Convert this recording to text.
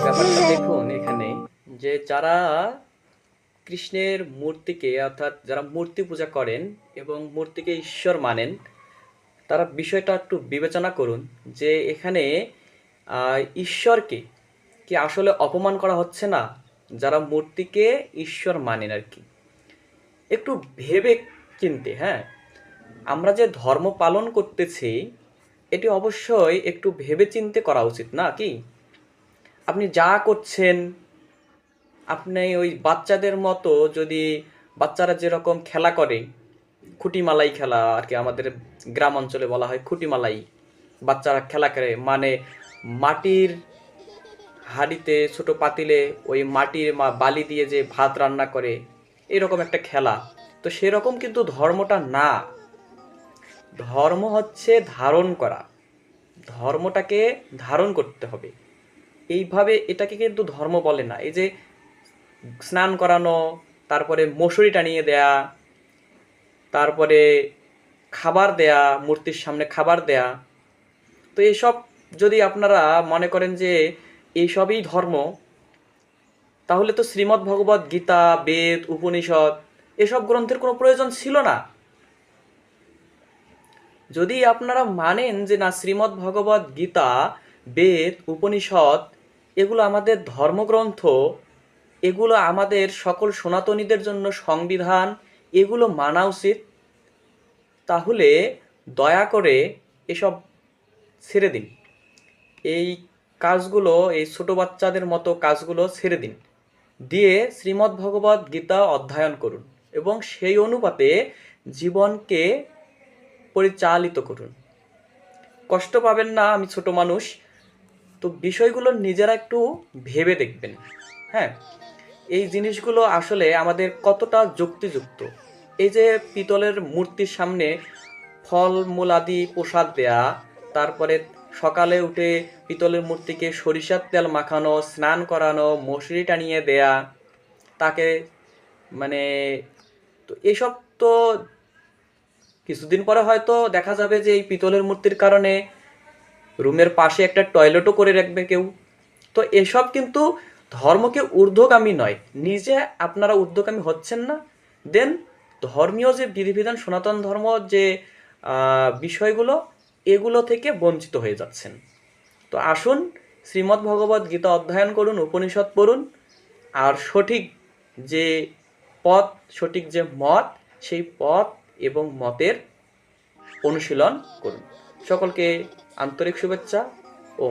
ব্যাপারটা দেখুন এখানে, যে যারা কৃষ্ণের মূর্তিকে, অর্থাৎ যারা মূর্তি পূজা করেন এবং মূর্তিকে ঈশ্বর মানেন, তারা বিষয়টা একটু বিবেচনা করুন যে এখানে ঈশ্বরকে কি আসলে অপমান করা হচ্ছে না? যারা মূর্তিকে ঈশ্বর মানেন আর কি, একটু ভেবে চিনতে, হ্যাঁ, আমরা যে ধর্ম পালন করতেছি এটি অবশ্যই একটু ভেবে চিনতে করা উচিত না কি? আপনি যা করছেন, আপনি ওই বাচ্চাদের মতো যদি, বাচ্চারা যেরকম খেলা করে, খুঁটিমালাই খেলা আর কি, আমাদের গ্রাম অঞ্চলে বলা হয় খুঁটিমালাই, বাচ্চারা খেলা করে, মানে মাটির হাঁড়িতে, ছোট পাতিলে ওই মাটির বালি দিয়ে যে ভাত রান্না করে, এরকম একটা খেলা। তো সেরকম কিন্তু ধর্মটা না। ধর্ম হচ্ছে ধারণ করা, ধর্মটাকে ধারণ করতে হবে। এইভাবে এটাকে কিন্তু ধর্ম বলে না। এই যে স্নান করানো, তারপরে মশারি টানিয়ে দেয়া, তারপরে খাবার দেয়া, মূর্তির সামনে খাবার দেয়া, তো এসব যদি আপনারা মনে করেন যে এইসবই ধর্ম, তাহলে তো শ্রীমদ্ ভগবত গীতা, বেদ, উপনিষদ এসব গ্রন্থের কোনো প্রয়োজন ছিল না। যদি আপনারা মানেন যে না, শ্রীমদ্ ভগবত গীতা, বেদ, উপনিষদ এগুলো আমাদের ধর্মগ্রন্থ, এগুলো আমাদের সকল সনাতনীদের জন্য সংবিধান, এগুলো মানা উচিত, তাহলে দয়া করে এসব ছেড়ে দিন। এই কাজগুলো, এই ছোট বাচ্চাদের মতো কাজগুলো ছেড়ে দিন, দিয়ে শ্রীমদ্ ভগবত গীতা অধ্যয়ন করুন এবং সেই অনুপাতে জীবনকে পরিচালিত করুন। কষ্ট পাবেন না, আমি ছোট মানুষ, তো বিষয়গুলো নিজেরা একটু ভেবে দেখবেন। হ্যাঁ, এই জিনিসগুলো আসলে আমাদের কতটা যুক্তিযুক্ত। এই যে পিতলের মূর্তির সামনে ফল মূল আদি প্রসাদ দেয়া, তারপরে সকালে উঠে পিতলের মূর্তিকে সরিষার তেল মাখানো, স্নান করানো, মশারি টানিয়ে দেয়া তাকে, মানে, তো এসব তো কিছুদিন পরে হয়তো দেখা যাবে যে এই পিতলের মূর্তির কারণে রুমের পাশে একটা টয়লেটও করে রাখবে কেউ। তো এসব কিন্তু ধর্মকে ঊর্ধ্বগামী নয়, নিজে আপনারা ঊর্ধ্বগামী হচ্ছেন না, দেন ধর্মীয় যে বিধিবিধান, সনাতন ধর্ম যে বিষয়গুলো, এগুলো থেকে বঞ্চিত হয়ে যাচ্ছেন। তো আসুন, শ্রীমদ্ ভগবত গীতা অধ্যয়ন করুন, উপনিষদ পড়ুন, আর সঠিক যে পথ, সঠিক যে মত, সেই পথ এবং মতের অনুশীলন করুন। সকলকে আন্তরিক শুভেচ্ছা। ওম